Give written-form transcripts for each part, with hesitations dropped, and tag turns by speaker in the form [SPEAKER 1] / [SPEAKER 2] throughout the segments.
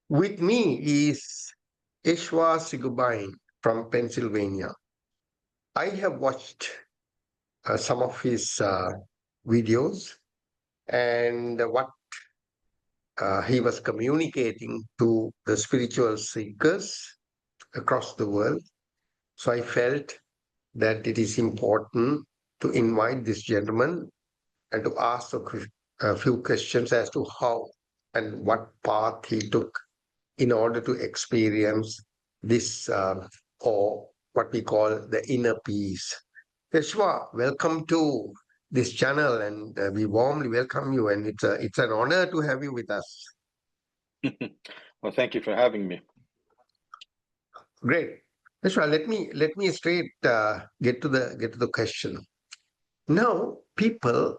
[SPEAKER 1] With me is Eshwar Sewgobind from Pennsylvania. I have watched some of his videos and what he was communicating to the spiritual seekers across the world. So I felt that it is important to invite this gentleman and to ask a few questions as to how and what path he took in order to experience this or what we call the inner peace. Yeshua, welcome to this channel, and we warmly welcome you. And it's an honor to have you with us.
[SPEAKER 2] Well, thank you for having me.
[SPEAKER 1] Great, Yeshua. Let me straight get to the question. Now, people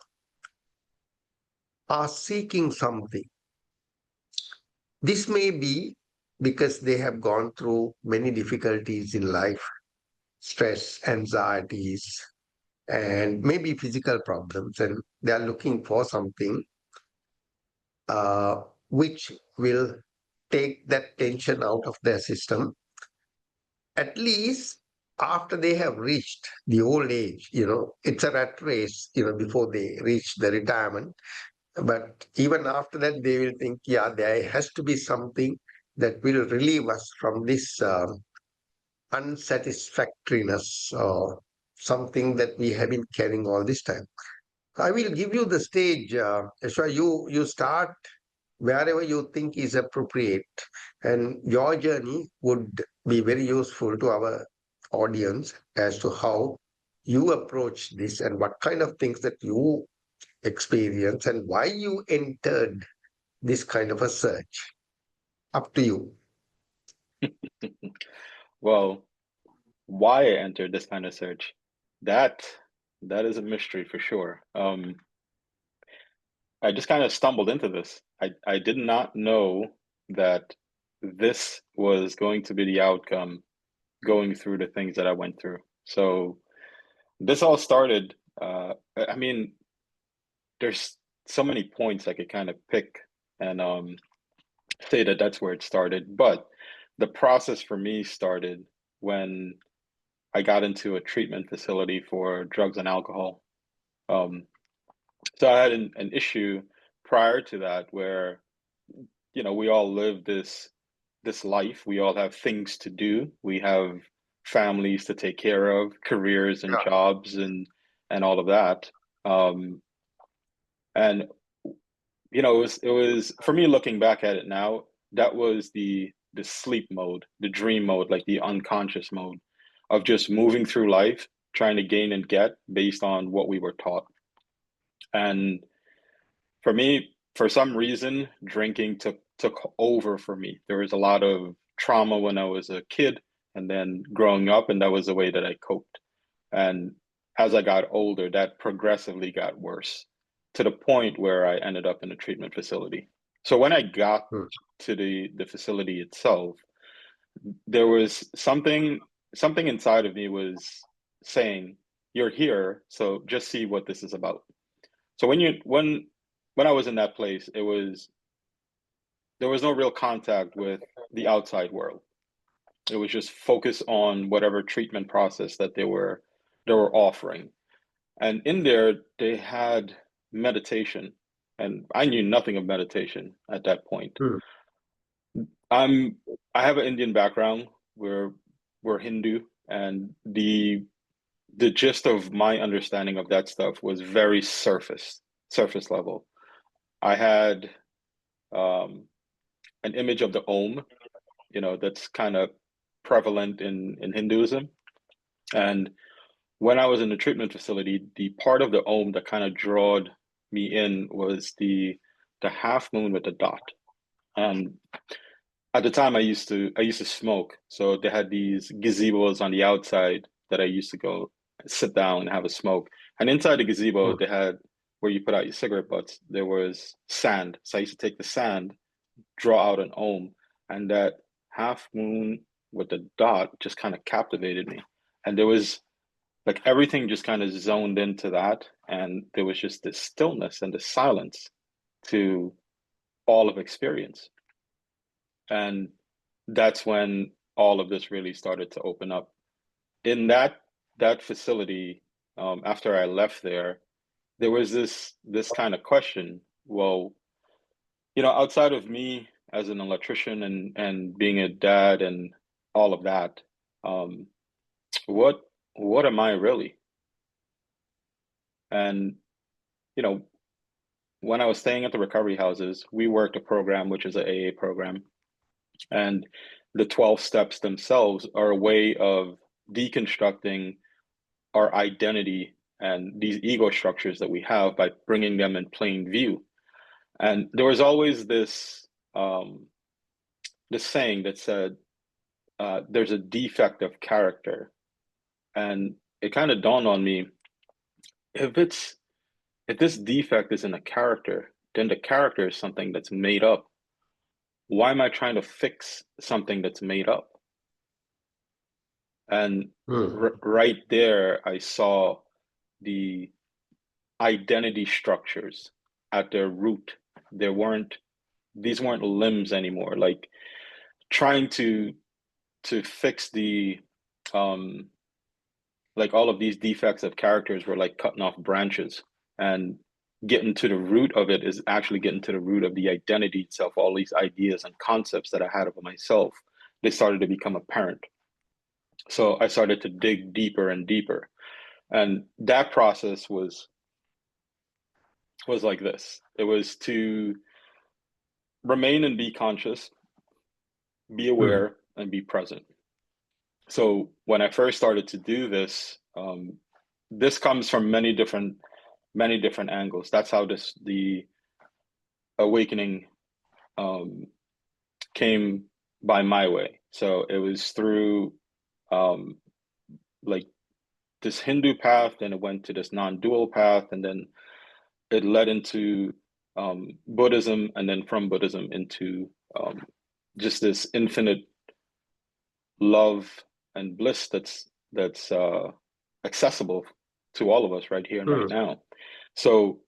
[SPEAKER 1] are seeking something. This may be because they have gone through many difficulties in life, stress, anxieties, and maybe physical problems, and they are looking for something which will take that tension out of their system, at least after they have reached the old age. It's a rat race, before they reach the retirement. But even after that, they will think, yeah, there has to be something that will relieve us from this unsatisfactoriness or something that we have been carrying all this time. I will give you the stage, Ashwa. You start wherever you think is appropriate, and your journey would be very useful to our audience as to how you approach this and what kind of things that you experience and why you entered this kind of a search. Up to you.
[SPEAKER 2] Well, why I entered this kind of search, that is a mystery for sure. I just kind of stumbled into this. I did not know that this was going to be the outcome going through the things that I went through. So this all started, I mean, there's so many points I could kind of pick and say that that's where it started. But the process for me started when I got into a treatment facility for drugs and alcohol. Um, so I had an issue prior to that where, we all live this life. We all have things to do. We have families to take care of, careers and
[SPEAKER 1] Yeah.
[SPEAKER 2] jobs and all of that. And it was for me looking back at it now, that was the sleep mode, the dream mode, like the unconscious mode of just moving through life, trying to gain and get based on what we were taught. And for me, for some reason, drinking took over for me. There was a lot of trauma when I was a kid and then growing up, and that was the way that I coped. And as I got older, that progressively got worse to the point where I ended up in a treatment facility. So when I got
[SPEAKER 1] Hmm.
[SPEAKER 2] to the facility itself, there was something inside of me was saying, "You're here, so just see what this is about." So when I was in that place, there was no real contact with the outside world. It was just focus on whatever treatment process that they were offering. And in there, they had meditation, and I knew nothing of meditation at that point.
[SPEAKER 1] Hmm.
[SPEAKER 2] I have an Indian background. We're Hindu, and the gist of my understanding of that stuff was very surface level. I had an image of the Om, that's kind of prevalent in Hinduism. And when I was in the treatment facility, the part of the Om that kind of drawed me in was the half moon with the dot. And at the time, I used to smoke, so they had these gazebos on the outside that I used to go sit down and have a smoke. And inside the gazebo,
[SPEAKER 1] Hmm.
[SPEAKER 2] they had where you put out your cigarette butts. There was sand, so I used to take the sand, draw out an Om, and that half moon with the dot just kind of captivated me. And there was like everything just kind of zoned into that, and there was just this stillness and this silence to all of experience. And that's when all of this really started to open up. In that facility, after I left there was this kind of question. Well, outside of me as an electrician and being a dad and all of that, what am I really? And when I was staying at the recovery houses, we worked a program which is an AA program, and the 12 steps themselves are a way of deconstructing our identity and these ego structures that we have by bringing them in plain view. And there was always this saying that said, there's a defect of character. And it kind of dawned on me, if this defect is in a character, then the character is something that's made up. Why am I trying to fix something that's made up? And right there, I saw the identity structures at their root. These weren't limbs anymore. Like trying to fix the like all of these defects of characters were like cutting off branches, and getting to the root of it is actually getting to the root of the identity itself. All these ideas and concepts that I had of myself, they started to become apparent. So I started to dig deeper and deeper, and that process was like this. It was to remain and be conscious, be aware, and be present. So when I first started to do this, this comes from many different angles. That's how the awakening came by my way. So it was through like this Hindu path, then it went to this non-dual path, and then it led into Buddhism, and then from Buddhism into just this infinite love and bliss that's accessible to all of us right here and right now. So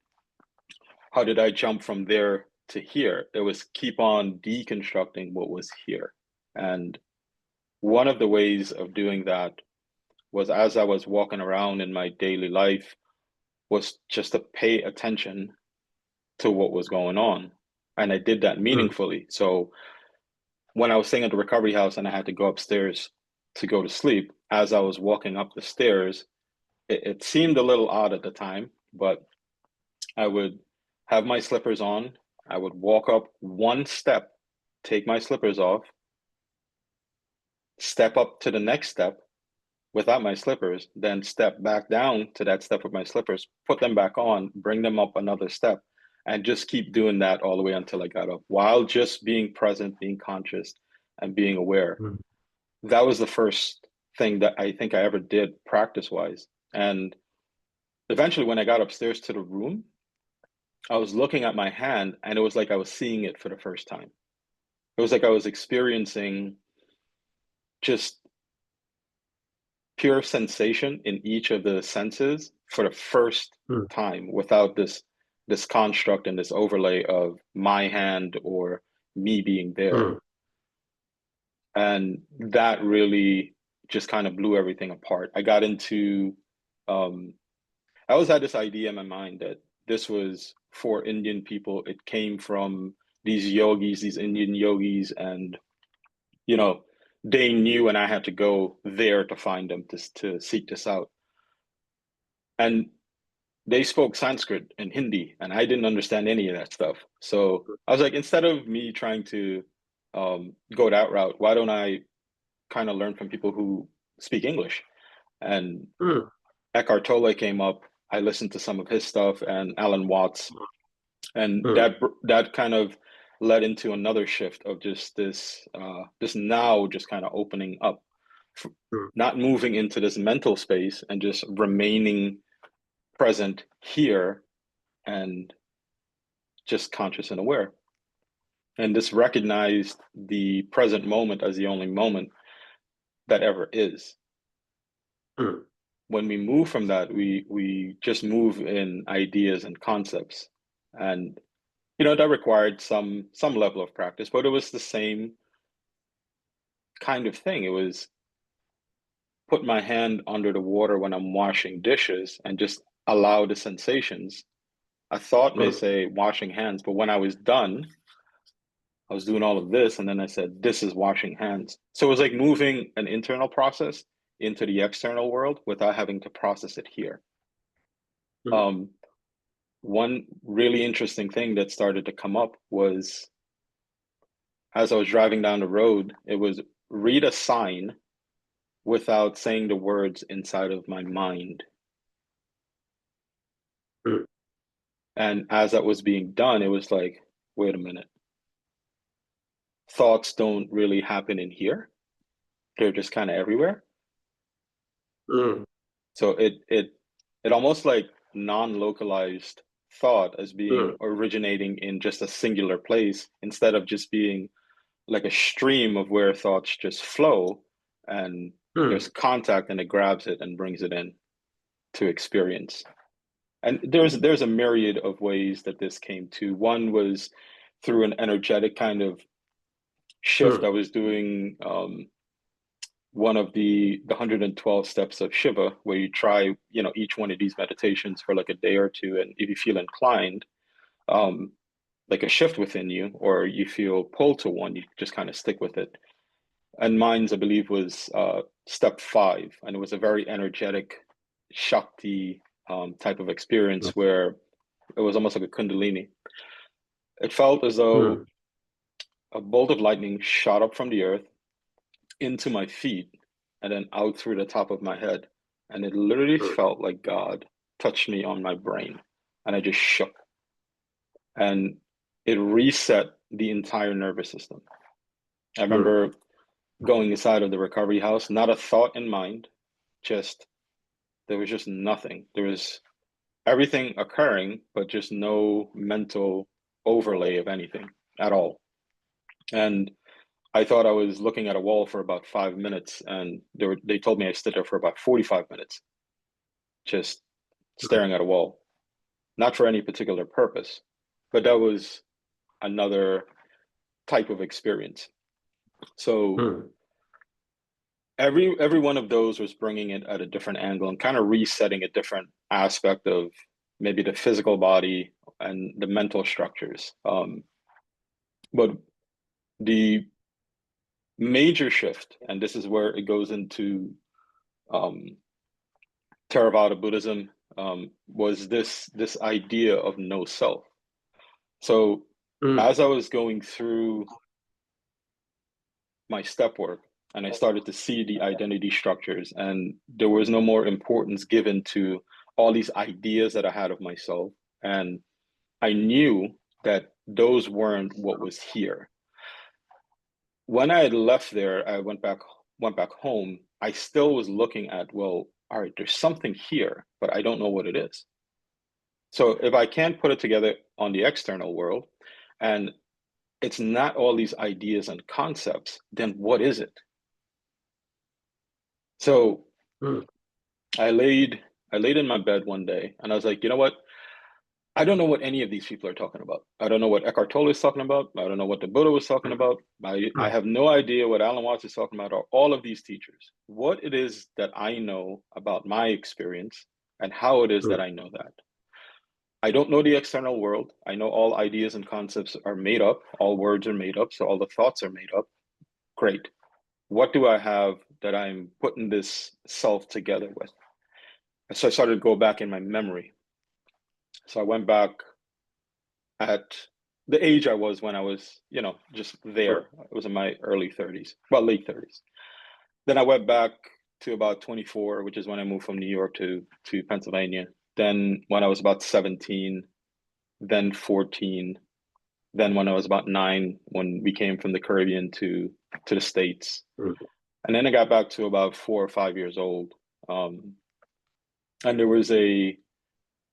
[SPEAKER 2] how did I jump from there to here? It was keep on deconstructing what was here. And one of the ways of doing that was, as I was walking around in my daily life, was just to pay attention to what was going on. And I did that meaningfully. So when I was staying at the recovery house and I had to go upstairs to go to sleep, as I was walking up the stairs, it seemed a little odd at the time, but I would have my slippers on. I would walk up one step, take my slippers off, step up to the next step without my slippers, then step back down to that step with my slippers, put them back on, bring them up another step, and just keep doing that all the way until I got up, while just being present, being conscious, and being aware. That was the first thing that I think I ever did practice-wise. And eventually when I got upstairs to the room, I was looking at my hand, and it was like I was seeing it for the first time. It was like I was experiencing just pure sensation in each of the senses for the first time, without this construct and this overlay of my hand or me being there. And that really just kind of blew everything apart. I got into I always had this idea in my mind that this was for Indian people. It came from these yogis, these Indian yogis, and they knew, and I had to go there to find them, to seek this out. And they spoke Sanskrit and Hindi, and I didn't understand any of that stuff. So I was like, instead of me trying to go that route, why don't I kind of learn from people who speak English? And Eckhart Tolle came up. I listened to some of his stuff, and Alan Watts, and that kind of led into another shift of just this now just kind of opening up, not moving into this mental space and just remaining present here and just conscious and aware. And this recognized the present moment as the only moment that ever is. When we move from that, we just move in ideas and concepts. And that required some level of practice, but it was the same kind of thing. It was put my hand under the water when I'm washing dishes and just allow the sensations. A thought may say washing hands, but when I was done, I was doing all of this, and then I said, this is washing hands. So it was like moving an internal process into the external world without having to process it here. One really interesting thing that started to come up was, as I was driving down the road, it was read a sign without saying the words inside of my mind. And as that was being done, it was like, wait a minute. Thoughts don't really happen in here. They're just kind of everywhere. So it almost like non-localized thought as being originating in just a singular place, instead of just being like a stream of where thoughts just flow, and there's contact and it grabs it and brings it in to experience. And there's a myriad of ways that this came to. One was through an energetic kind of shift. I was doing one of the 112 steps of Shiva, where you try, each one of these meditations for like a day or two, and if you feel inclined, like a shift within you, or you feel pulled to one, you just kind of stick with it. And mine's, I believe, was step 5, and it was a very energetic Shakti type of experience, where it was almost like a Kundalini. It felt as though a bolt of lightning shot up from the earth into my feet and then out through the top of my head. And it literally felt like God touched me on my brain, and I just shook. And it reset the entire nervous system. I remember going inside of the recovery house, not a thought in mind, there was just nothing. There was everything occurring, but just no mental overlay of anything at all. And I thought I was looking at a wall for about 5 minutes, and they told me I stood there for about 45 minutes, just staring at a wall, not for any particular purpose, but that was another type of experience. So every one of those was bringing it at a different angle and kind of resetting a different aspect of maybe the physical body and the mental structures. But the major shift, and this is where it goes into Theravada Buddhism, was this idea of no self. So as I was going through my step work, and I started to see the identity structures, and there was no more importance given to all these ideas that I had of myself, and I knew that those weren't what was here. When I had left there, I went back home. I still was looking at, well, all right, there's something here, but I don't know what it is. So if I can't put it together on the external world, and it's not all these ideas and concepts, then what is it? So I laid in my bed one day, and I was like, you know what? I don't know what any of these people are talking about. I don't know what Eckhart Tolle is talking about. I don't know what the Buddha was talking about. I have no idea what Alan Watts is talking about, or all of these teachers. What it is that I know about my experience, and how it is that I know that. I don't know the external world. I know all ideas and concepts are made up. All words are made up. So all the thoughts are made up. Great. What do I have that I'm putting this self together with? So I started to go back in my memory. So I went back at the age I was when I was, just there. It was in my early 30s, well, late 30s. Then I went back to about 24, which is when I moved from New York to Pennsylvania. Then when I was about 17, then 14, then when I was about 9, when we came from the Caribbean to the States. And then I got back to about 4 or 5 years old. And there was the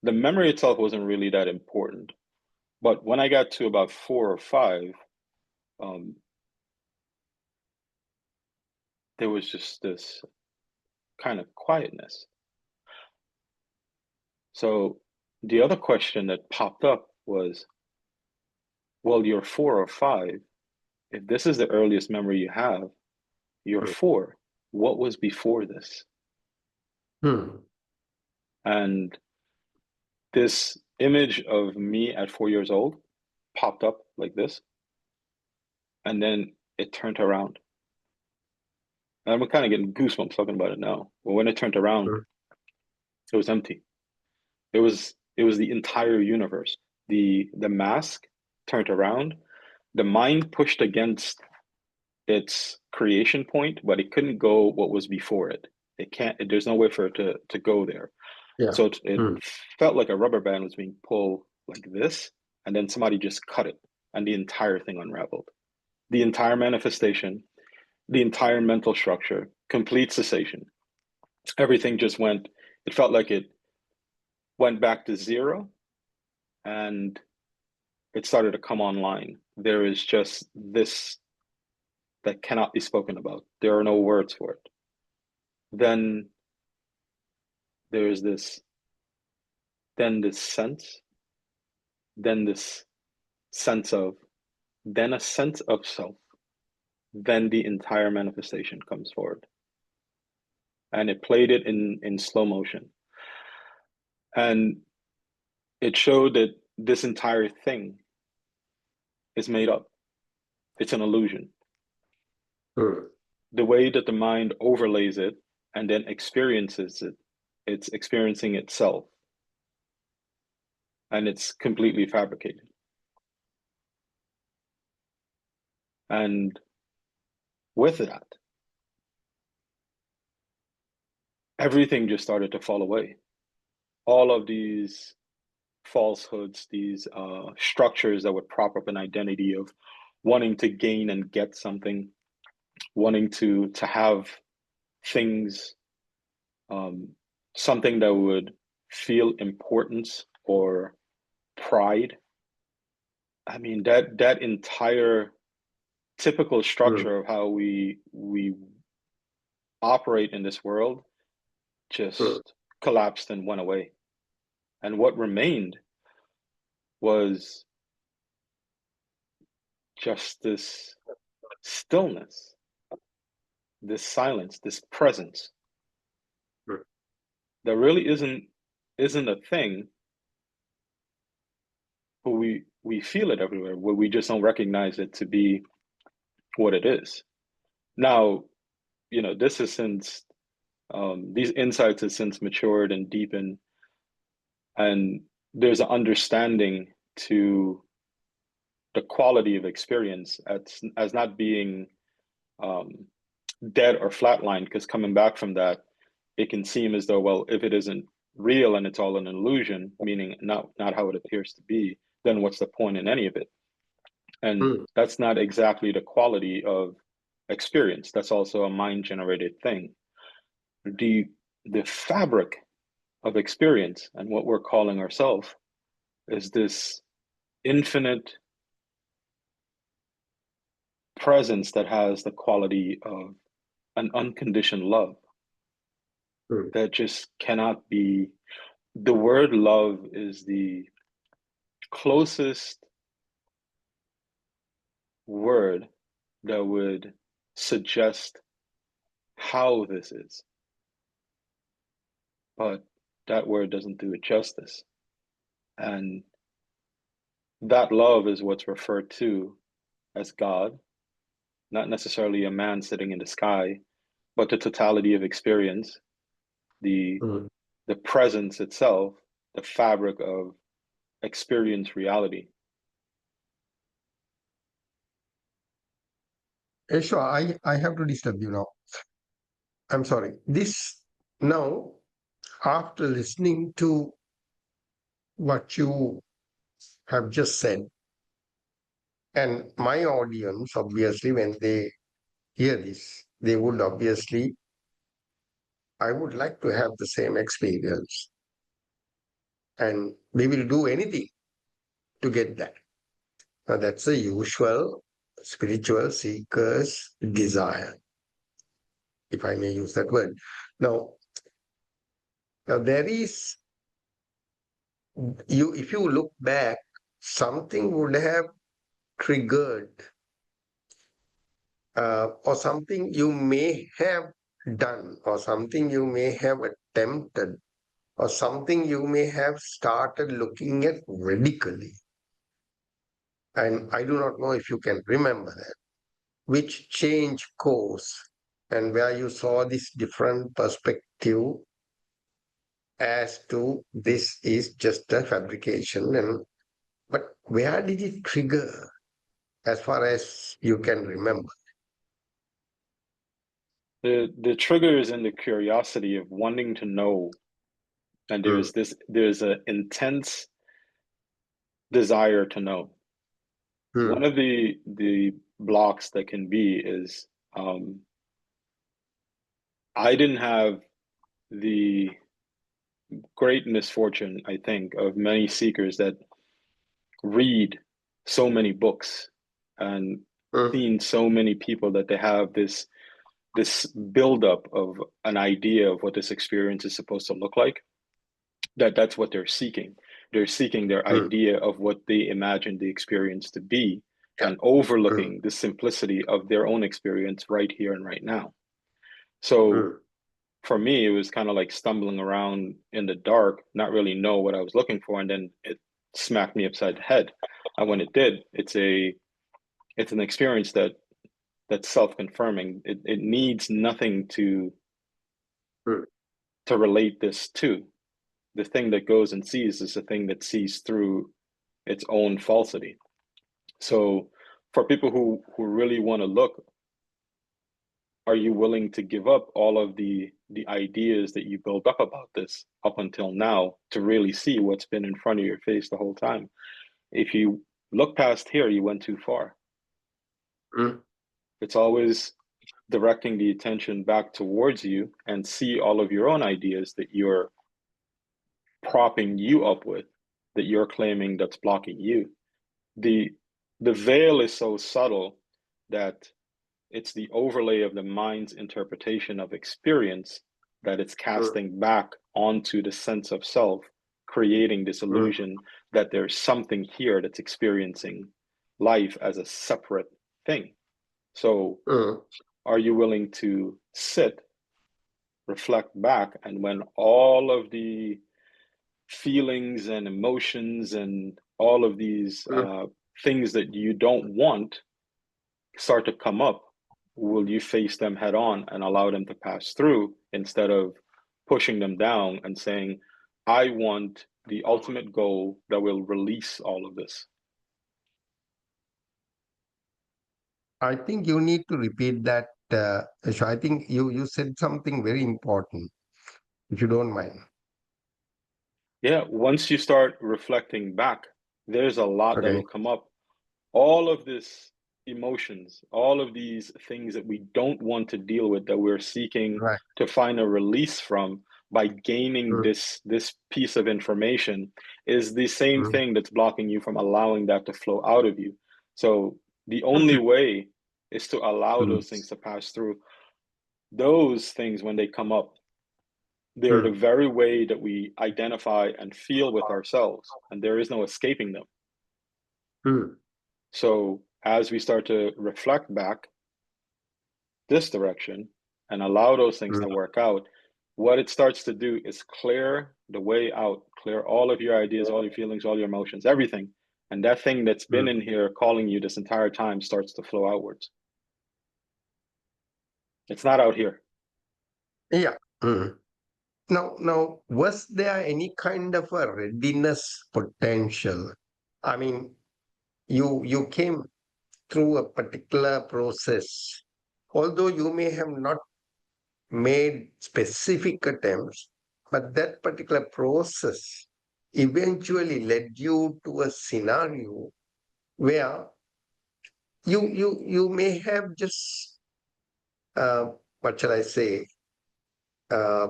[SPEAKER 2] memory itself wasn't really that important. But when I got to about 4 or 5, there was just this kind of quietness. So the other question that popped up was, well, you're 4 or 5. If this is the earliest memory you have, you're 4. What was before this? And this image of me at 4 years old popped up like this, and then it turned around. And I'm kind of getting goosebumps talking about it now. But when it turned around, it was empty. It was the entire universe. The mask turned around. The mind pushed against its creation point, but it couldn't go what was before it. It can't. There's no way for it to go there.
[SPEAKER 1] Yeah.
[SPEAKER 2] So it felt like a rubber band was being pulled like this, and then somebody just cut it, and the entire thing unraveled. The entire manifestation, the entire mental structure, complete cessation. Everything just went. It felt like it went back to zero, and it started to come online. There is just this that cannot be spoken about. There are no words for it. Then there's this, then this sense, then this sense of, then a sense of self, then the entire manifestation comes forward. And it played it in slow motion. And it showed that this entire thing is made up. It's an illusion. The way that the mind overlays it and then experiences it, it's experiencing itself. And it's completely fabricated. And with that, everything just started to fall away. All of these falsehoods, these structures that would prop up an identity of wanting to gain and get something, wanting to have things, something that would feel importance or pride. I mean, that entire typical structure of how we operate in this world just collapsed and went away. And what remained was just this stillness, this silence, this presence that really isn't a thing, but we feel it everywhere, where we just don't recognize it to be what it is. Now, this has since these insights have since matured and deepened, and there's an understanding to the quality of experience as not being dead or flatlined, because coming back from that, it can seem as though, well, if it isn't real and it's all an illusion, meaning not how it appears to be, then what's the point in any of it? And that's not exactly the quality of experience. That's also a mind-generated thing. The fabric of experience and what we're calling ourselves is this infinite presence that has the quality of an unconditioned love that just cannot be. The word love is the closest word that would suggest how this is, but that word doesn't do it justice. And that love is what's referred to as God, not necessarily a man sitting in the sky, but the totality of experience, the presence itself, the fabric of experience reality.
[SPEAKER 1] Eshwar, I have to disturb you now. I'm sorry. This now, after listening to what you have just said, and my audience, obviously, when they hear this, they would obviously, I would like to have the same experience. And we will do anything to get that. Now, that's a usual spiritual seeker's desire, if I may use that word. Now there is, if you look back, something would have triggered, or something you may have done, or something you may have attempted, or something you may have started looking at radically. And I do not know if you can remember that, which changed course and where you saw this different perspective as to this is just a fabrication. And but where did it trigger as far as you can remember?
[SPEAKER 2] The trigger is in the curiosity of wanting to know, and
[SPEAKER 1] Mm,
[SPEAKER 2] there's an intense desire to know. One
[SPEAKER 1] mm,
[SPEAKER 2] of the blocks that can be is I didn't have the great misfortune, I think, of many seekers that read so many books and
[SPEAKER 1] mm,
[SPEAKER 2] seen so many people that they have this buildup of an idea of what this experience is supposed to look like, that's what they're seeking. They're seeking their
[SPEAKER 1] mm.
[SPEAKER 2] idea of what they imagine the experience to be
[SPEAKER 1] Yeah.
[SPEAKER 2] and
[SPEAKER 1] Mm,
[SPEAKER 2] overlooking the simplicity of their own experience right here and right now. So
[SPEAKER 1] mm,
[SPEAKER 2] for me, it was kind of like stumbling around in the dark, not really know what I was looking for, and then it smacked me upside the head. And when it did, it's an experience that's self-confirming. It needs nothing
[SPEAKER 1] mm.
[SPEAKER 2] to relate this to. The thing that goes and sees is the thing that sees through its own falsity. So for people who really want to look, are you willing to give up all of the ideas that you built up about this up until now to really see what's been in front of your face the whole time? If you look past here, you went too far.
[SPEAKER 1] Mm.
[SPEAKER 2] It's always directing the attention back towards you and see all of your own ideas that you're propping you up with, that you're claiming that's blocking you. The the veil is so subtle that it's the overlay of the mind's interpretation of experience that it's
[SPEAKER 1] Mm,
[SPEAKER 2] casting back onto the sense of self, creating this
[SPEAKER 1] mm,
[SPEAKER 2] illusion that there's something here that's experiencing life as a separate thing. So
[SPEAKER 1] mm.
[SPEAKER 2] are you willing to sit, reflect back, and when all of the feelings and emotions and all of these
[SPEAKER 1] Mm.
[SPEAKER 2] things that you don't want start to come up, will you face them head on and allow them to pass through instead of pushing them down and saying, I want the ultimate goal that will release all of this?
[SPEAKER 1] I think you need to repeat that. Eshwar. I think you said something very important, if you don't mind.
[SPEAKER 2] Yeah, once you start reflecting back, there's a lot that
[SPEAKER 1] Okay.
[SPEAKER 2] will come up. All of this emotions, all of these things that we don't want to deal with, that we're seeking
[SPEAKER 1] Right.
[SPEAKER 2] to find a release from by gaining
[SPEAKER 1] Mm,
[SPEAKER 2] this piece of information, is the same
[SPEAKER 1] mm,
[SPEAKER 2] thing that's blocking you from allowing that to flow out of you. So the only way is to allow
[SPEAKER 1] mm,
[SPEAKER 2] those things to pass through. Those things, when they come up, they're the
[SPEAKER 1] mm,
[SPEAKER 2] very way that we identify and feel with ourselves, and there is no escaping them.
[SPEAKER 1] mm,
[SPEAKER 2] So as we start to reflect back this direction and allow those things
[SPEAKER 1] mm,
[SPEAKER 2] to work out, what it starts to do is clear the way out, clear all of your ideas, all your feelings, all your emotions, everything. And that thing that's been
[SPEAKER 1] mm.
[SPEAKER 2] in here calling you this entire time starts to flow outwards. It's not out here.
[SPEAKER 1] Yeah. Mm. Now, was there any kind of a readiness potential? I mean, you came through a particular process, although you may have not made specific attempts, but that particular process eventually led you to a scenario where you may have just what shall I say uh,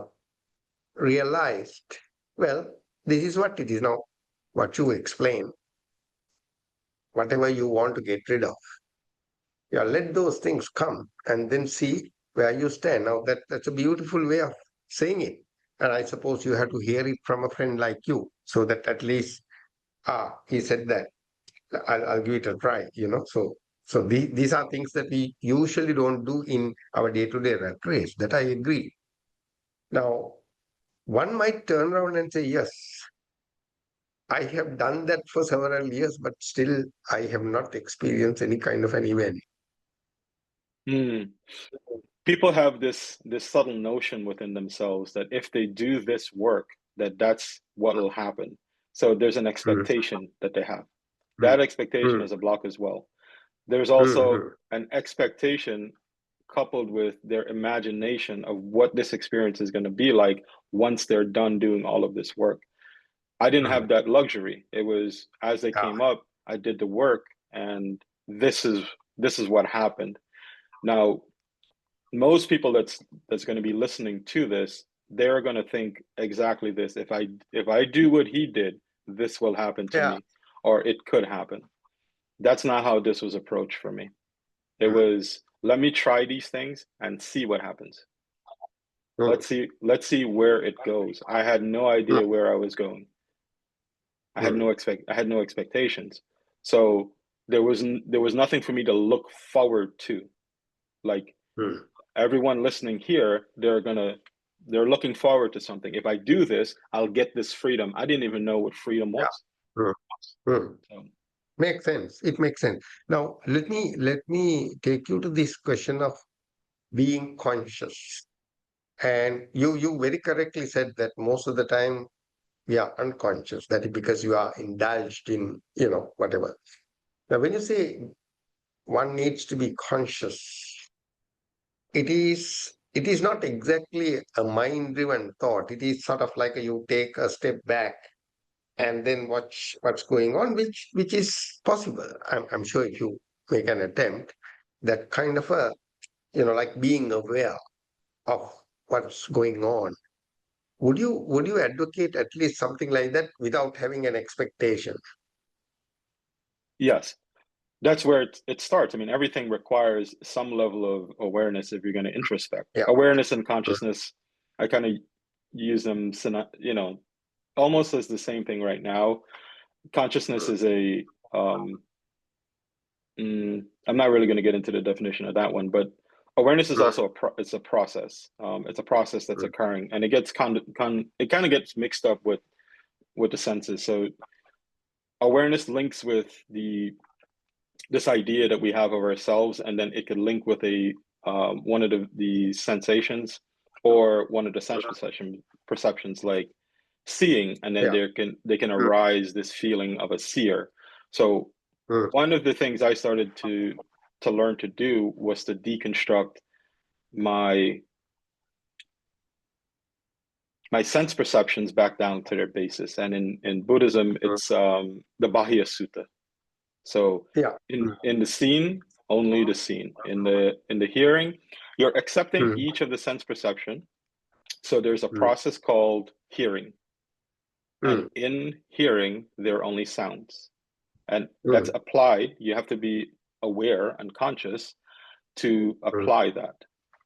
[SPEAKER 1] realized, well, this is what it is now. What you explain, whatever you want to get rid of, yeah, let those things come and then see where you stand. Now that's a beautiful way of saying it, and I suppose you have to hear it from a friend like you, so that at least he said that. I'll give it a try, So these are things that we usually don't do in our day-to-day rat race. That I agree. Now, one might turn around and say, yes, I have done that for several years, but still I have not experienced any kind of an event.
[SPEAKER 2] People have this subtle notion within themselves that if they do this work, that's what will happen. So there's an expectation that they have. That expectation is a block as well. There's also an expectation coupled with their imagination of what this experience is going to be like once they're done doing all of this work. I didn't have that luxury. It was as they came up, I did the work, and this is what happened. Now, most people that's going to be listening to this, they're going to think exactly this. If I do what he did, this will happen to me, or it could happen. That's not how this was approached for me. It was, let me try these things and see what happens. Let's see where it goes. I had no idea where I was going. I had no expectations. So there was nothing for me to look forward to. Like everyone listening here, they're looking forward to something. If I do this, I'll get this freedom. I didn't even know what freedom was.
[SPEAKER 1] So, makes sense. It makes sense. Now, let me take you to this question of being conscious. And you very correctly said that most of the time we are unconscious. That is because you are indulged in, whatever. Now, when you say one needs to be conscious, it is not exactly a mind-driven thought. It is sort of like you take a step back and then watch what's going on, which is possible. I'm sure if you make an attempt, that kind of a, like being aware of what's going on. Would you advocate at least something like that without having an expectation?
[SPEAKER 2] Yes. That's where it starts. I mean, everything requires some level of awareness if you're going to introspect.
[SPEAKER 1] Yeah.
[SPEAKER 2] Awareness and consciousness, I kind of use them, almost as the same thing right now. Consciousness is I'm not really going to get into the definition of that one, but awareness is also it's a process. It's a process that's occurring, and it gets it kind of gets mixed up with the senses. So awareness links with this idea that we have of ourselves, and then it could link with one of the sensations or one of the sense perceptions, like seeing, and then they can arise this feeling of a seer. So one of the things I started to learn to do was to deconstruct my sense perceptions back down to their basis. And in Buddhism, it's the Bahya Sutta. So in the seen, only the seen. In the hearing, you're accepting each of the sense perception. So there's a process called hearing. And in hearing, there are only sounds. And that's applied. You have to be aware and conscious to apply that.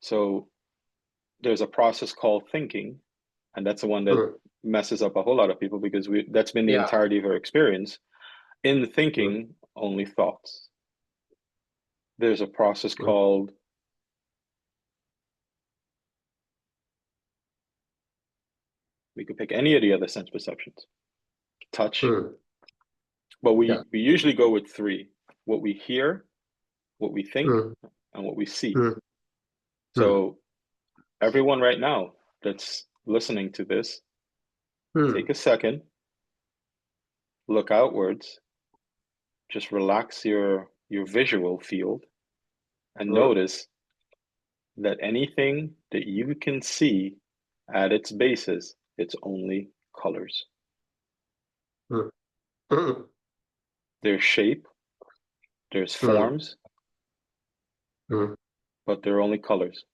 [SPEAKER 2] So there's a process called thinking. And that's the one that messes up a whole lot of people, because that's been the entirety of our experience. In thinking, only thoughts. There's a process called we could pick any of the other sense perceptions. Touch. But we usually go with three: what we hear, what we think, and what we see. So everyone right now that's listening to this, take a second, look outwards, just relax your visual field, and notice that anything that you can see at its basis, it's only colors. There's shape, there's forms, but they're only colors.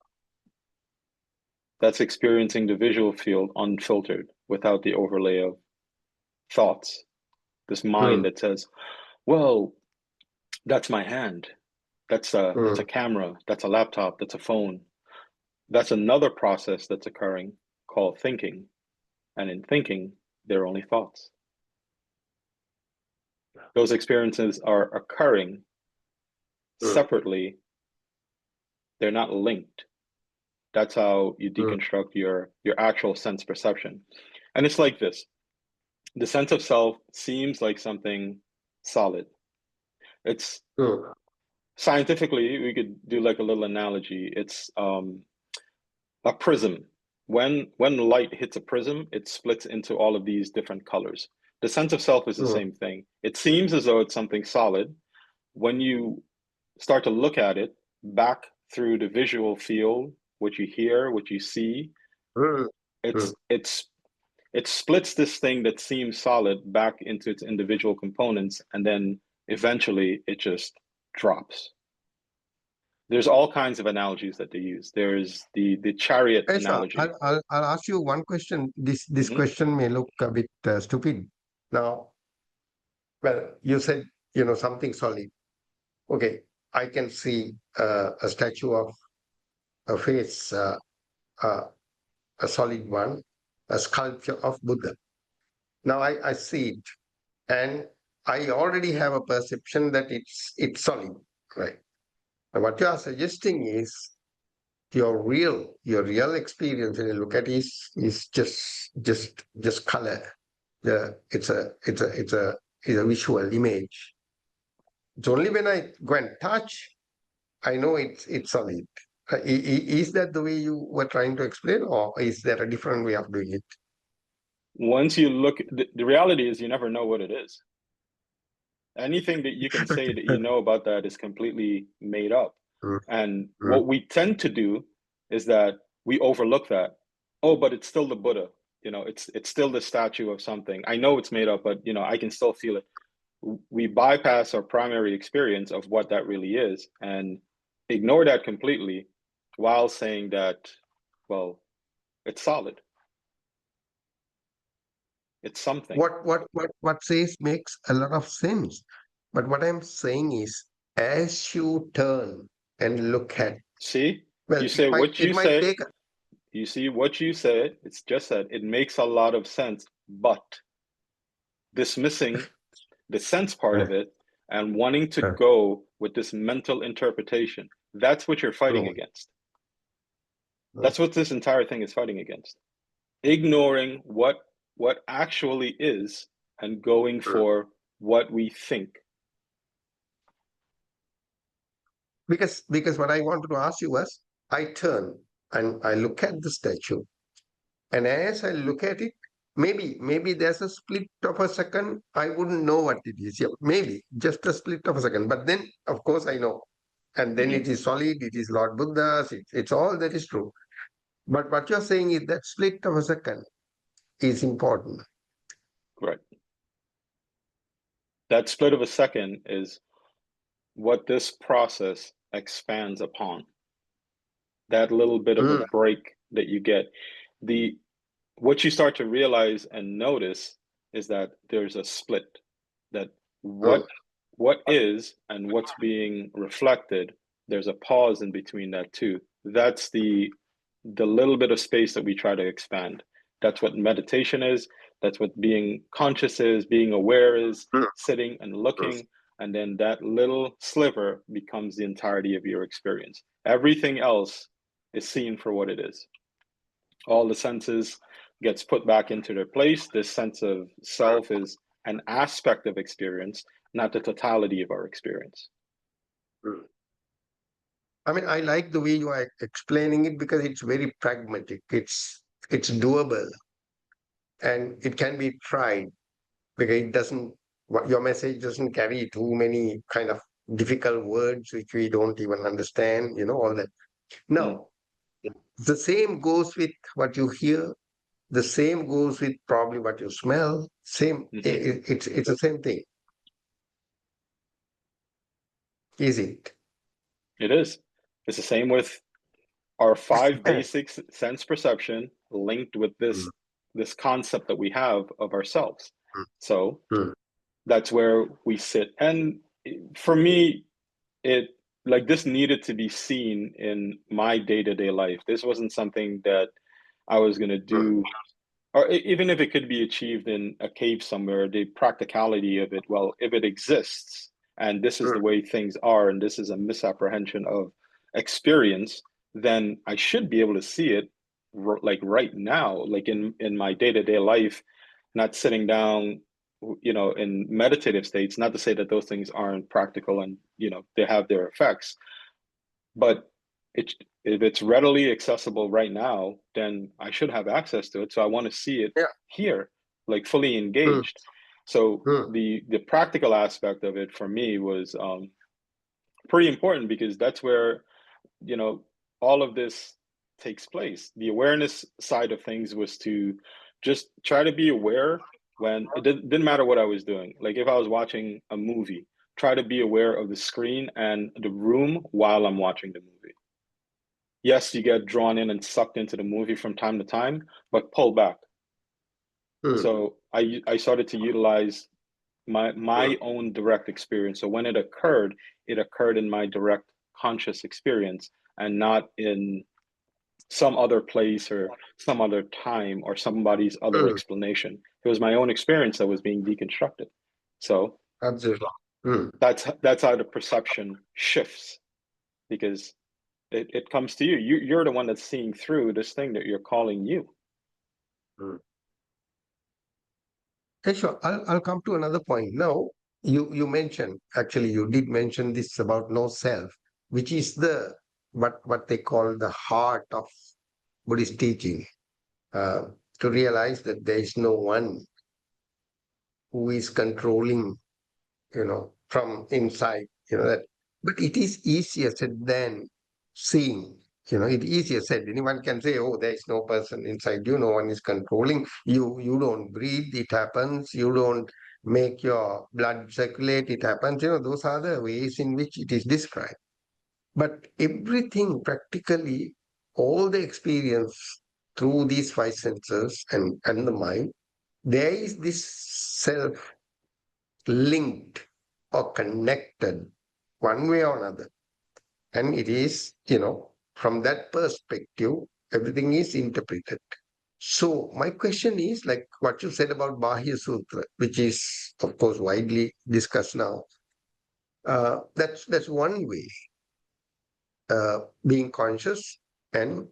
[SPEAKER 2] That's experiencing the visual field unfiltered, without the overlay of thoughts. This mind that says, well, that's my hand. That's a camera. That's a laptop. That's a phone. That's another process that's occurring called thinking. And in thinking, there are only thoughts. those experiences are occurring separately. They're not linked. That's how you deconstruct your actual sense perception. And it's like this. The sense of self seems like something solid. It's scientifically, we could do like a little analogy. It's a prism. When light hits a prism, it splits into all of these different colors. The sense of self is the same thing. It seems as though it's something solid. When you start to look at it back through the visual field, what you hear, what you see, it splits this thing that seems solid back into its individual components, and then eventually it just drops. There's all kinds of analogies that they use. There's the chariot analogy.
[SPEAKER 1] I'll ask you one question. This question may look a bit stupid. Now, well, you said, something solid. Okay, I can see a statue of a face, a solid one, a sculpture of Buddha. Now I see it, and I already have a perception that it's solid, right? And what you are suggesting is your real experience when you look at it is just color. It's a visual image. It's only when I go and touch, I know it's solid. Is that the way you were trying to explain, or is there a different way of doing it?
[SPEAKER 2] Once you look, the reality is you never know what it is. Anything that you can say that you know about that is completely made up. And what we tend to do is that we overlook that. Oh, but it's still the Buddha. It's still the statue of something. I know it's made up, but I can still feel it. We bypass our primary experience of what that really is and ignore that completely while saying that, well, it's solid. It's something.
[SPEAKER 1] What says makes a lot of sense. But what I'm saying is, as you turn and look at,
[SPEAKER 2] see,
[SPEAKER 1] well,
[SPEAKER 2] you say what you said.
[SPEAKER 1] take
[SPEAKER 2] You see what you said. It's just that it makes a lot of sense, but dismissing the sense part of it and wanting to go with this mental interpretation, that's what you're fighting against. That's what this entire thing is fighting against. Ignoring what actually is and going for what we think.
[SPEAKER 1] Because what I wanted to ask you was, I turn and I look at the statue, and as I look at it, maybe there's a split of a second, I wouldn't know what it is. Yeah, maybe just a split of a second. But then, of course, I know. And then it is solid, it is Lord Buddha's, it's all that is true. But what you're saying is that split of a second is important.
[SPEAKER 2] Right. That split of a second is what this process expands upon. That little bit of a break that you get. What you start to realize and notice is that there's a split, that what is and what's being reflected, there's a pause in between that too. That's the little bit of space that we try to expand. That's what meditation is. That's what being conscious is, being aware is, sitting and looking. And then that little sliver becomes the entirety of your experience. Everything else is seen for what it is. All the senses gets put back into their place. This sense of self is an aspect of experience, not the totality of our experience.
[SPEAKER 1] I mean, I like the way you are explaining it because it's very pragmatic. It's doable, and it can be tried because your message doesn't carry too many kind of difficult words which we don't even understand, all that. No, the same goes with what you hear. The same goes with probably what you smell. Same, it's the same thing. Is it?
[SPEAKER 2] It is. It's the same with our 5 basic sense perception linked with this concept that we have of ourselves. So that's where we sit. And for me, this needed to be seen in my day-to-day life. This wasn't something that I was going to do or even if it could be achieved in a cave somewhere, the practicality of it, well, if it exists and this is the way things are, and this is a misapprehension of experience, then I should be able to see it like right now, like in my day-to-day life, not sitting down, in meditative states. Not to say that those things aren't practical and, they have their effects, but it, if it's readily accessible right now, then I should have access to it. So I want to see it
[SPEAKER 1] Yeah.
[SPEAKER 2] here, like fully engaged. So the practical aspect of it for me was pretty important, because that's where, all of this takes place. The awareness side of things was to just try to be aware when it didn't matter what I was doing. Like if I was watching a movie, try to be aware of the screen and the room while I'm watching the movie. Yes, you get drawn in and sucked into the movie from time to time, but pull back. So I started to utilize my own direct experience. So when it occurred in my direct conscious experience, and not in some other place or some other time or somebody's other explanation. It was my own experience that was being deconstructed. So
[SPEAKER 1] Absolutely.
[SPEAKER 2] that's how the perception shifts, because it comes to you. You're the one that's seeing through this thing that you're calling you.
[SPEAKER 1] Okay, sure. I'll come to another point. Now, you mentioned, actually, you did mention this about no self, which is what they call the heart of Buddhist teaching, to realize that there is no one who is controlling, from inside, that. But it is easier said than seen. It easier said. Anyone can say, "Oh, there is no person inside you. No one is controlling you. You don't breathe. It happens. You don't make your blood circulate. It happens." Those are the ways in which it is described. But everything practically, all the experience through these five senses and the mind, there is this self linked or connected one way or another. And it is, from that perspective, everything is interpreted. So my question is, like what you said about Bahya Sutra, which is, of course, widely discussed now. That's one way, being conscious and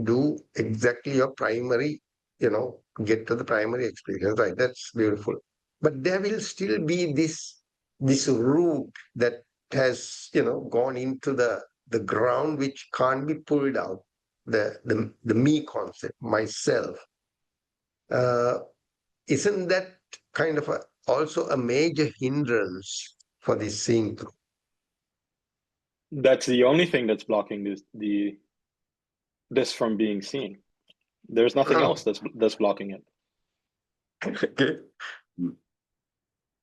[SPEAKER 1] do exactly your primary, get to the primary experience, right? That's beautiful. But there will still be this root that has, gone into the ground, which can't be pulled out. The me concept, myself. Uh, isn't that kind of also a major hindrance for this seeing through?
[SPEAKER 2] That's the only thing that's blocking this from being seen. There's nothing else that's blocking it.
[SPEAKER 1] Okay.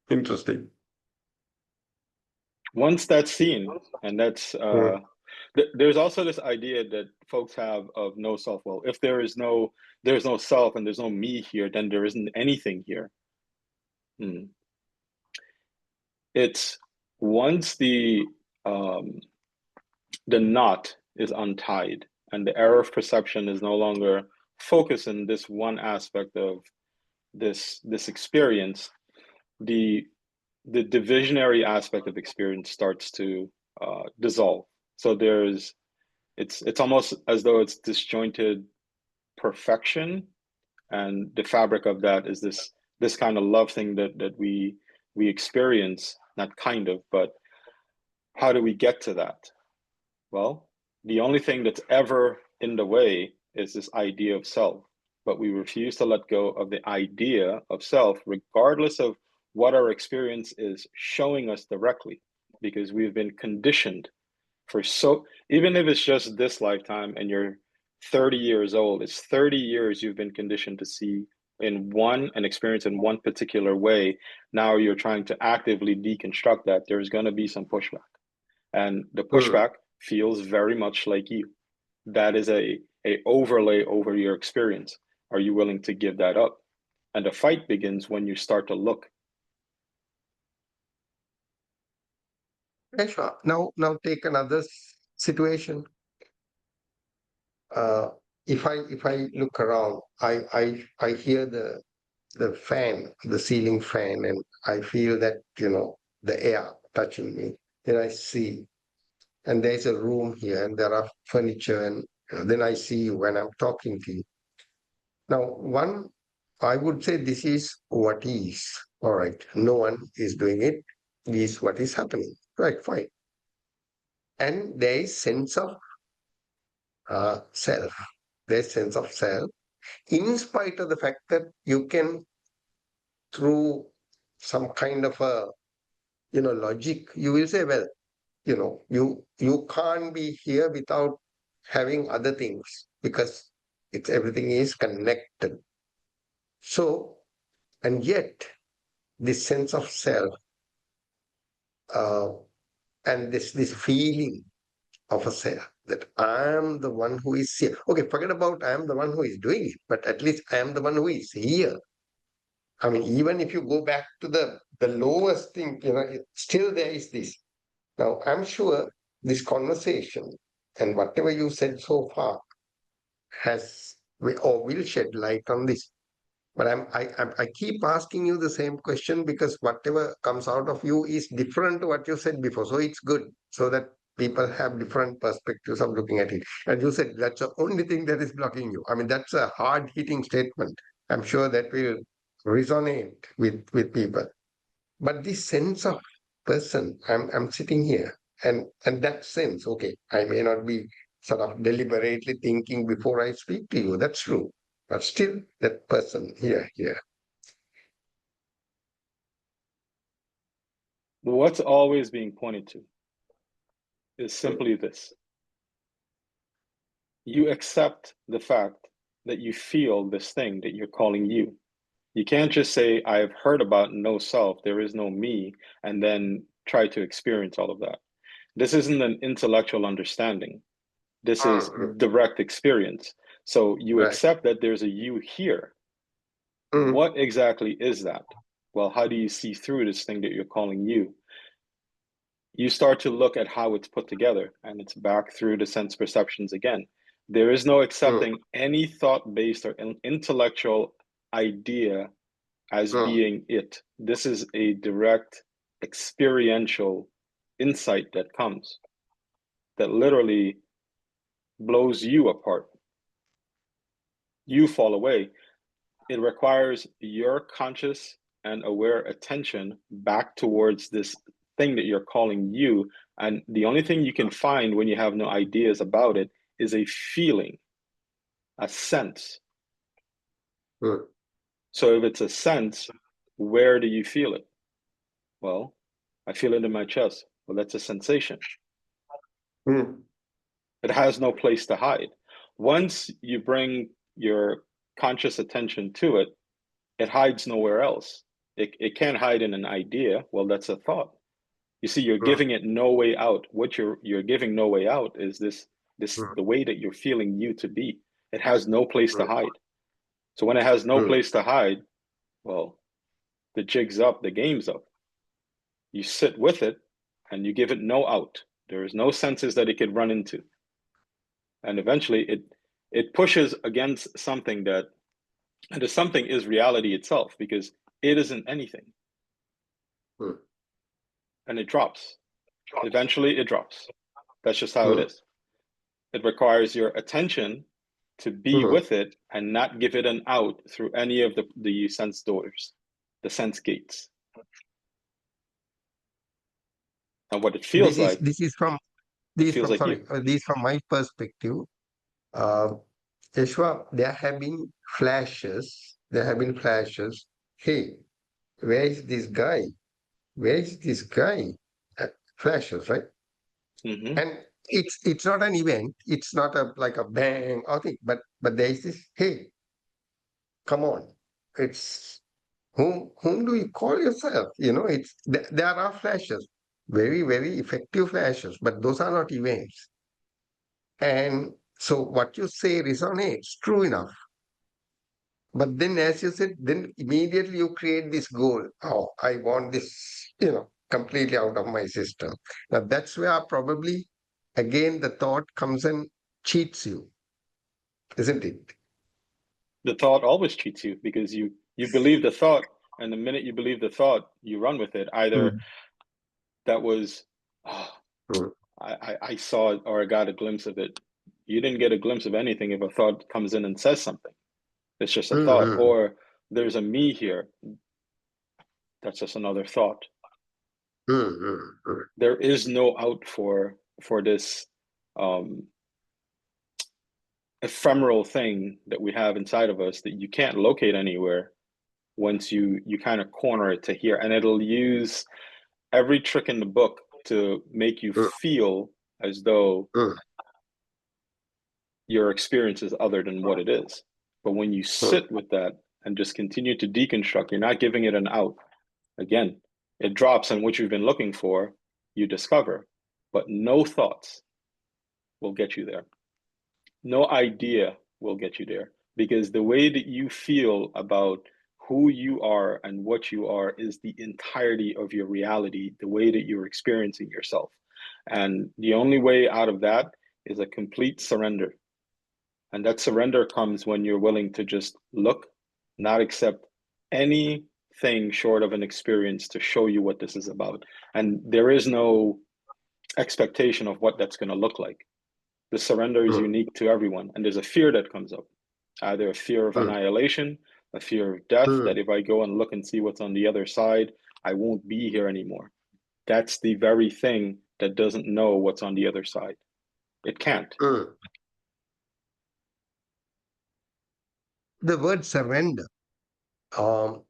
[SPEAKER 1] Interesting.
[SPEAKER 2] Once that's seen, and that's there's also this idea that folks have of no self. Well, if there's no self and there's no me here, then there isn't anything here. It's once the knot is untied and the error of perception is no longer focused in this one aspect of this experience, the divisionary aspect of experience starts to dissolve. So it's almost as though it's disjointed perfection, and the fabric of that is this kind of love thing that we experience. Not kind of, but how do we get to that? Well, the only thing that's ever in the way is this idea of self, but we refuse to let go of the idea of self, regardless of what our experience is showing us directly, because we've been conditioned even if it's just this lifetime and you're 30 years old, it's 30 years you've been conditioned to see an experience in one particular way. Now you're trying to actively deconstruct that. There's going to be some pushback, and the pushback feels very much like you. That is a overlay over your experience. Are you willing to give that up? And the fight begins when you start to look.
[SPEAKER 1] Eshwar, now take another situation. if I look around, I hear the fan, the ceiling fan, and I feel that, the air touching me. Then I see, and there's a room here, and there are furniture, and then I see you when I'm talking to you. Now, I would say this is what is. All right, no one is doing it. This is what is happening. Right, fine. And there is sense of self. There's sense of self, in spite of the fact that you can, through some kind of a logic, you will say, well, you can't be here without having other things, because everything is connected. So, and yet this sense of self, uh, and this feeling of a self, that I am the one who is here. Okay, forget about I am the one who is doing it, but at least I am the one who is here. I mean, even if you go back to the lowest thing, still there is this. Now, I'm sure this conversation and whatever you said so far or will shed light on this. But I keep asking you the same question, because whatever comes out of you is different to what you said before. So it's good, so that people have different perspectives of looking at it. And you said that's the only thing that is blocking you. I mean, that's a hard-hitting statement. I'm sure that will resonate with people. But this sense of person, I'm sitting here, and that sense, okay, I may not be sort of deliberately thinking before I speak to you. That's true. But still, that person here.
[SPEAKER 2] What's always being pointed to is simply this. You accept the fact that you feel this thing that you're calling you. You can't just say, I've heard about no self, there is no me, and then try to experience all of that. This isn't an intellectual understanding. This is direct experience. So you
[SPEAKER 1] Right.
[SPEAKER 2] accept that there's a you here. What exactly is that? Well, how do you see through this thing that you're calling you? You start to look at how it's put together, and it's back through the sense perceptions again. There is no accepting any thought-based or intellectual idea as being it. This is a direct experiential insight that comes, that literally blows you apart. You fall away. It requires your conscious and aware attention back towards this thing that you're calling you. And the only thing you can find when you have no ideas about it is a feeling, a sense. So if it's a sense, where do you feel it? Well, I feel it in my chest. Well, that's a sensation. It has no place to hide. Once you bring your conscious attention to it, it hides nowhere else. It can't hide in an idea. Well, that's a thought. You see, you're giving it no way out. What you're giving no way out is this the way that you're feeling you to be. It has no place to hide. So when it has no place to hide, well, the jig's up, the game's up. You sit with it and you give it no out. There is no senses that it could run into. And eventually it pushes against something that, and the something is reality itself, because it isn't anything. And it drops. Eventually it drops. That's just how it is. It requires your attention to be with it and not give it an out through any of the sense doors, the sense gates. And what it feels like.
[SPEAKER 1] This is from my perspective. Eshwar, there have been flashes. Hey, where is this guy? Where is this guy? Flashes, right? And it's not an event. It's not like a bang or thing. But there is this. Hey, come on! It's whom do you call yourself? There are flashes, very very effective flashes, but those are not events. And so what you say resonates, true enough. But then, as you said, then immediately you create this goal. Oh, I want this, completely out of my system. Now that's where probably, again, the thought comes and cheats you. isn't it?
[SPEAKER 2] The thought always cheats you because you believe the thought, and the minute you believe the thought, you run with it. Either that was, I saw it or I got a glimpse of it. You didn't get a glimpse of anything if a thought comes in and says something. It's just a thought. Or there's a me here. That's just another thought. There is no out for this ephemeral thing that we have inside of us that you can't locate anywhere once you kind of corner it to here. And it'll use every trick in the book to make you feel as though your experience is other than what it is. But when you sit with that and just continue to deconstruct, you're not giving it an out. Again, it drops, and what you've been looking for, you discover. But no thoughts will get you there. No idea will get you there, because the way that you feel about who you are and what you are is the entirety of your reality, the way that you're experiencing yourself. And the only way out of that is a complete surrender. And that surrender comes when you're willing to just look, not accept anything short of an experience to show you what this is about. And there is no expectation of what that's going to look like. The surrender is unique to everyone. And there's a fear that comes up, either a fear of annihilation, a fear of death, that if I go and look and see what's on the other side, I won't be here anymore. That's the very thing that doesn't know what's on the other side. It can't.
[SPEAKER 1] The word surrender, well,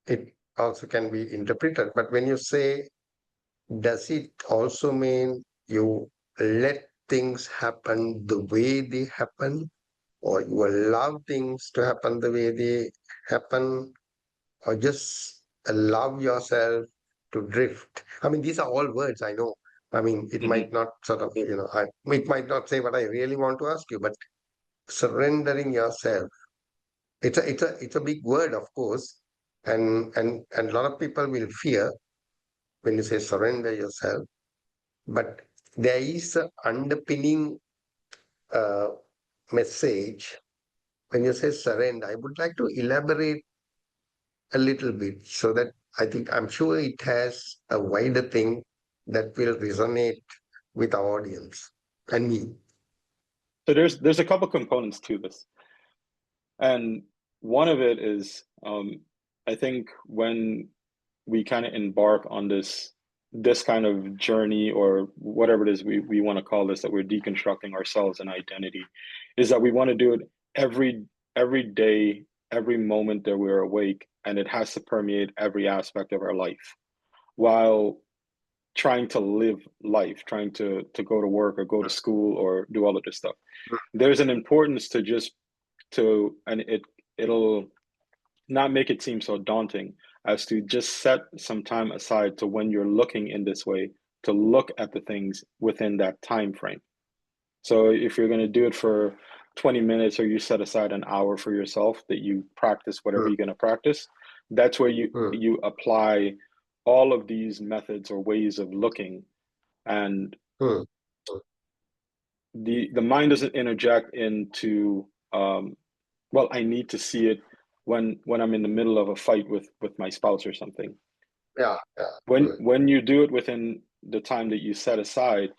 [SPEAKER 1] it also can be interpreted, but when you say, does it also mean you let things happen the way they happen, or you allow things to happen the way they happen, or just allow yourself to drift? I mean, these are all words, I know. I mean, it might not sort of, it might not say what I really want to ask you, but surrendering yourself, it's a big word, of course, and a lot of people will fear when you say surrender yourself, but there is an underpinning message when you say surrender. I would like to elaborate a little bit so that I'm sure it has a wider thing that will resonate with our audience and me.
[SPEAKER 2] So there's a couple components to this. And one of it is, I think when we kind of embark on this kind of journey, or whatever it is we want to call this, that we're deconstructing ourselves and identity, is that we want to do it every day, every moment that we're awake, and it has to permeate every aspect of our life, while trying to live life, trying to go to work or go to school or do all of this stuff. There's an importance to just and it'll not make it seem so daunting as to just set some time aside to, when you're looking in this way, to look at the things within that time frame. So if you're going to do it for 20 minutes, or you set aside an hour for yourself that you practice whatever you're going to practice, that's where you apply all of these methods or ways of looking. And the mind doesn't interject into well, I need to see it when I'm in the middle of a fight with my spouse or something. When you do it within the time that you set aside,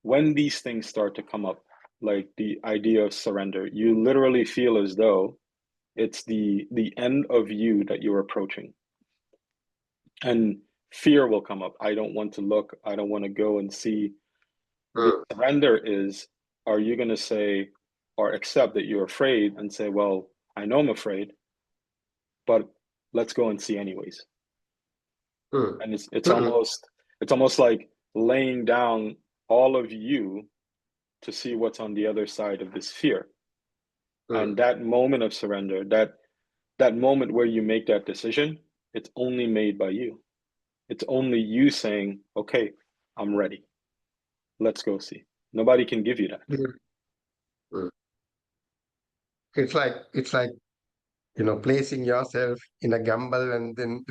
[SPEAKER 2] when these things start to come up, like the idea of surrender, you literally feel as though it's the end of you that you're approaching. And fear will come up. I don't want to look. I don't want to go and see. The surrender is, are you going to say or accept that you're afraid and say, well, I know I'm afraid, but let's go and see anyways. And it's almost like laying down all of you to see what's on the other side of this fear. And that moment of surrender, that moment where you make that decision, it's only made by you. It's only you saying, okay, I'm ready. Let's go see. Nobody can give you that.
[SPEAKER 1] It's like placing yourself in a gamble and then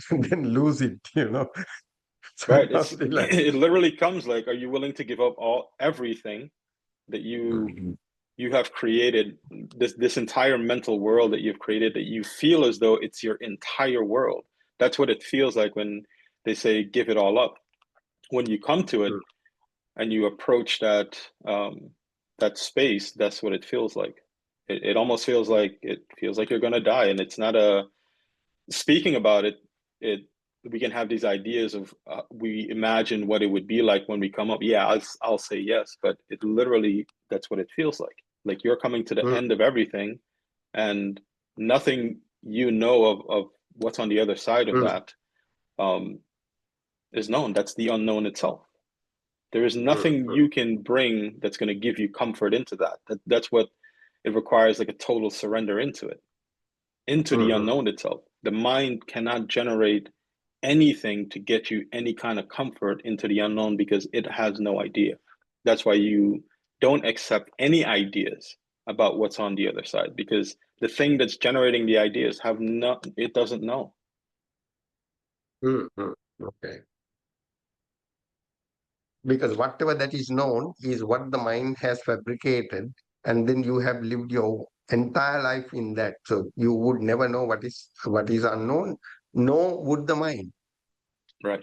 [SPEAKER 1] lose it, So
[SPEAKER 2] right.
[SPEAKER 1] like,
[SPEAKER 2] It literally comes like, are you willing to give up everything that you you have created this entire mental world that you've created that you feel as though it's your entire world. That's what it feels like when they say give it all up. When you come to it and you approach that that space, that's what it feels like. It almost feels like you're gonna die, and it's not a speaking about it. We can have these ideas of we imagine what it would be like when we come up. Yeah, I'll say yes, but it literally that's what it feels like. Like you're coming to the end of everything, and nothing you know of what's on the other side of that is known. That's the unknown itself. There is nothing you can bring that's going to give you comfort into that. That's what it requires, like a total surrender into it, into the unknown itself. The mind cannot generate anything to get you any kind of comfort into the unknown because it has no idea. That's why you don't accept any ideas about what's on the other side, because the thing that's generating the ideas it doesn't know.
[SPEAKER 1] Okay. Because whatever that is known is what the mind has fabricated, and then you have lived your entire life in that. So you would never know what is unknown, nor would the mind.
[SPEAKER 2] Right.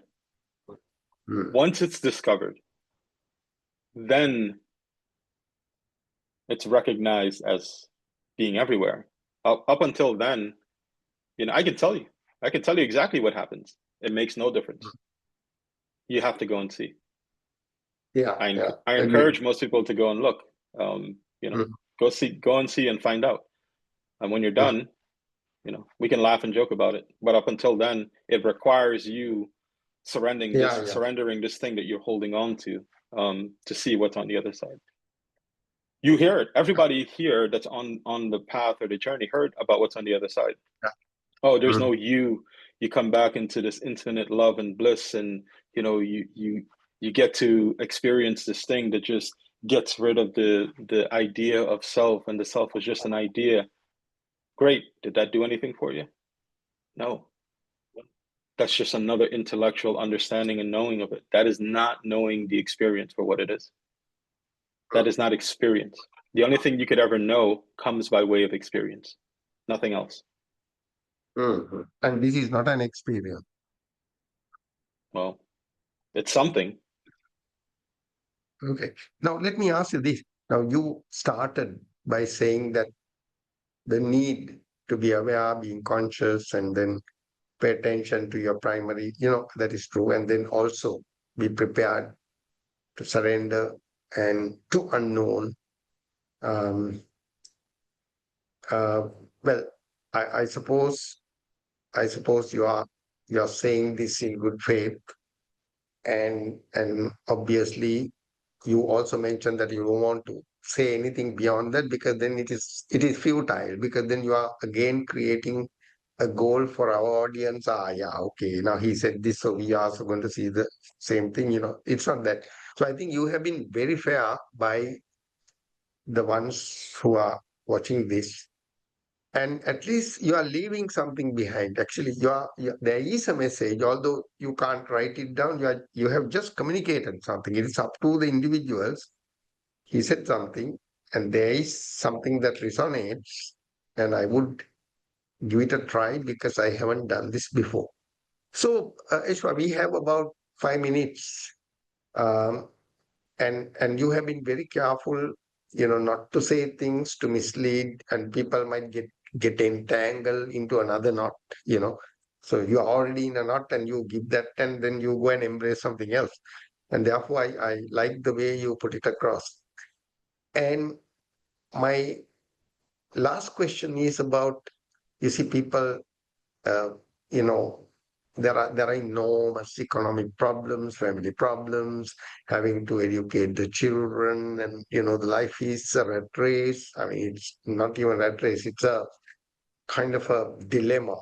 [SPEAKER 2] Once it's discovered, then it's recognized as being everywhere. Up until then, I can tell you exactly what happens. It makes no difference. You have to go and see.
[SPEAKER 1] Yeah,
[SPEAKER 2] I encourage most people to go and look. Go and see and find out. And when you're done, we can laugh and joke about it. But up until then, it requires you surrendering this thing that you're holding on to see what's on the other side. You hear it. Everybody here that's on the path or the journey heard about what's on the other side.
[SPEAKER 1] Yeah.
[SPEAKER 2] Oh, there's no you. You come back into this infinite love and bliss, and you get to experience this thing that just gets rid of the idea of self, and the self was just an idea. Great. Did that do anything for you? No. That's just another intellectual understanding and knowing of it. That is not knowing the experience for what it is. That is not experience. The only thing you could ever know comes by way of experience, nothing else.
[SPEAKER 1] And this is not an experience.
[SPEAKER 2] Well, it's something.
[SPEAKER 1] Okay. Now, let me ask you this. Now, you started by saying that the need to be aware, being conscious, and then pay attention to your primary, that is true. And then also be prepared to surrender and to unknown. Well, I suppose you are saying this in good faith, and obviously you also mentioned that you don't want to say anything beyond that, because then it is futile, because then you are again creating a goal for our audience. Okay, now he said this, so we are also going to see the same thing. It's not that. So I think you have been very fair by the ones who are watching this, and at least you are leaving something behind. Actually, there is a message, although you can't write it down. You have just communicated something. It is up to the individuals. He said something, and there is something that resonates, and I would give it a try because I haven't done this before. So, Eshwar, we have about 5 minutes, and you have been very careful, not to say things to mislead, and people might get entangled into another knot. So you are already in a knot, and you give that, and then you go and embrace something else. And therefore, I like the way you put it across. And my last question is about, you see, people, you know, there are enormous economic problems, family problems, having to educate the children, and the life is a rat race. I mean, it's not even a rat race; it's a kind of a dilemma,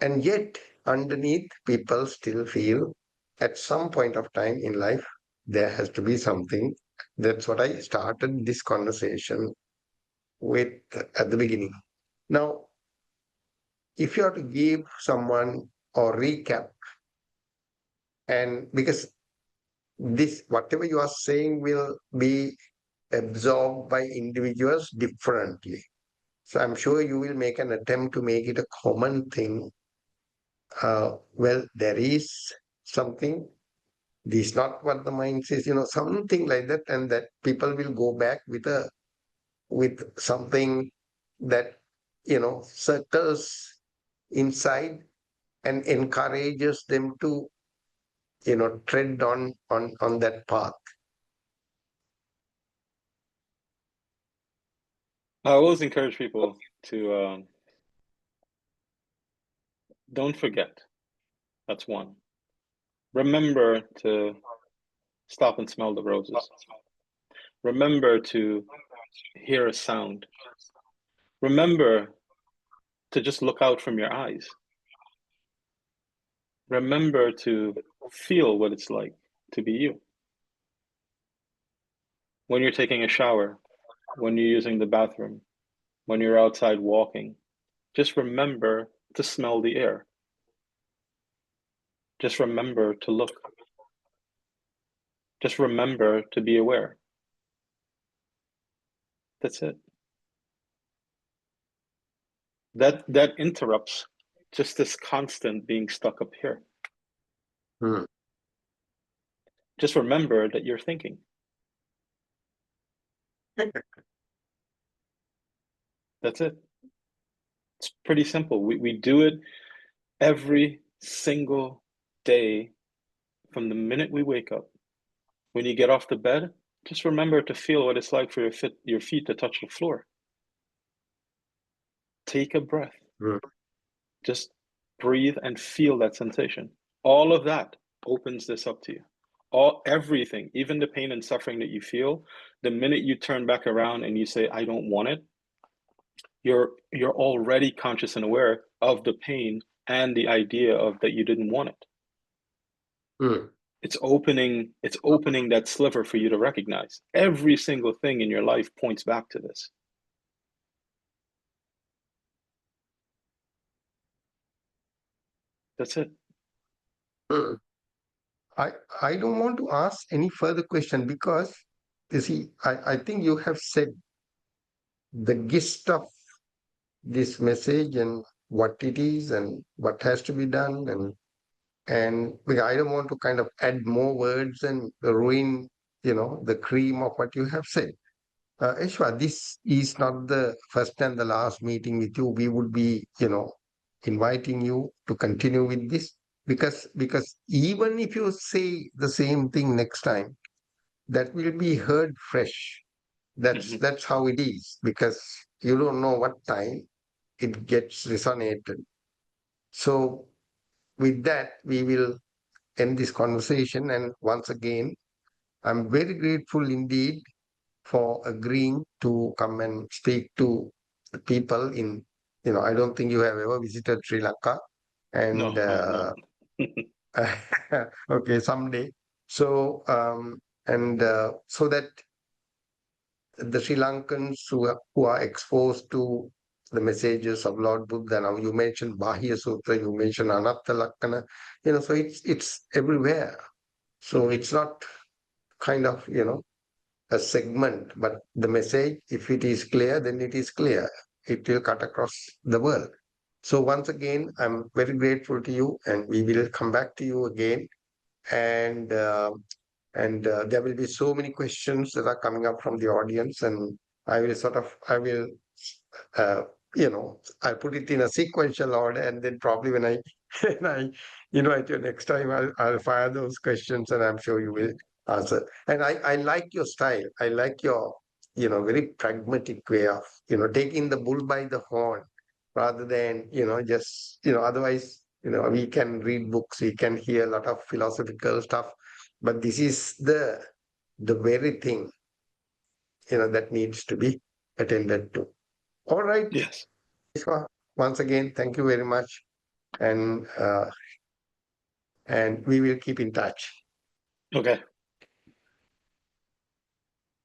[SPEAKER 1] And yet, underneath, people still feel at some point of time in life there has to be something. That's what I started this conversation with at the beginning. Now, if you have to give someone or recap, and because this, whatever you are saying will be absorbed by individuals differently. So I'm sure you will make an attempt to make it a common thing. Well, there is something, this is not what the mind says, something like that, and that people will go back with something that, circles inside and encourages them to, tread on that path.
[SPEAKER 2] I always encourage people to don't forget. That's one. Remember to stop and smell the roses. Remember to hear a sound. Remember to just look out from your eyes. Remember to feel what it's like to be you. When you're taking a shower, when you're using the bathroom, when you're outside walking, just remember to smell the air. Just remember to look. Just remember to be aware. That's it. That interrupts just this constant being stuck up here. Just remember that you're thinking. That's it. It's pretty simple. We do it every single day from the minute we wake up. When you get off the bed, just remember to feel what it's like for your feet to touch the floor. Take a breath. Just breathe and feel that sensation. All of that opens this up to you. Everything, even the pain and suffering that you feel, the minute you turn back around and you say, I don't want it, you're already conscious and aware of the pain and the idea of that you didn't want it. It's opening that sliver for you to recognize. Every single thing in your life points back to this. That's it.
[SPEAKER 1] I don't want to ask any further question because, you see, I think you have said the gist of this message and what it is and what has to be done, and I don't want to kind of add more words and ruin, the cream of what you have said. Eshwar, this is not the first and the last meeting with you. We would be, inviting you to continue with this because even if you say the same thing next time, that will be heard fresh. That's how it is, because you don't know what time it gets resonated. So with that, we will end this conversation. And once again, I'm very grateful indeed for agreeing to come and speak to the people in, I don't think you have ever visited Sri Lanka. And
[SPEAKER 2] No, I have not.
[SPEAKER 1] okay, someday. So, so that the Sri Lankans who are exposed to the messages of Lord Buddha. Now you mentioned Bahya Sutra, you mentioned Anatta Lakkana, so it's everywhere. So it's not kind of, a segment, but the message, if it is clear, then it is clear. It will cut across the world. So once again, I'm very grateful to you, and we will come back to you again. And there will be so many questions that are coming up from the audience, and I will uh, I'll put it in a sequential order, and then probably when I when I invite you next time, I'll fire those questions, and I'm sure you will answer. And I like your style. I like your very pragmatic way of taking the bull by the horn, rather than just otherwise we can read books, we can hear a lot of philosophical stuff, but this is the very thing that needs to be attended to. All right.
[SPEAKER 2] Yes.
[SPEAKER 1] Ishwa, once again, thank you very much, and we will keep in touch.
[SPEAKER 2] Okay.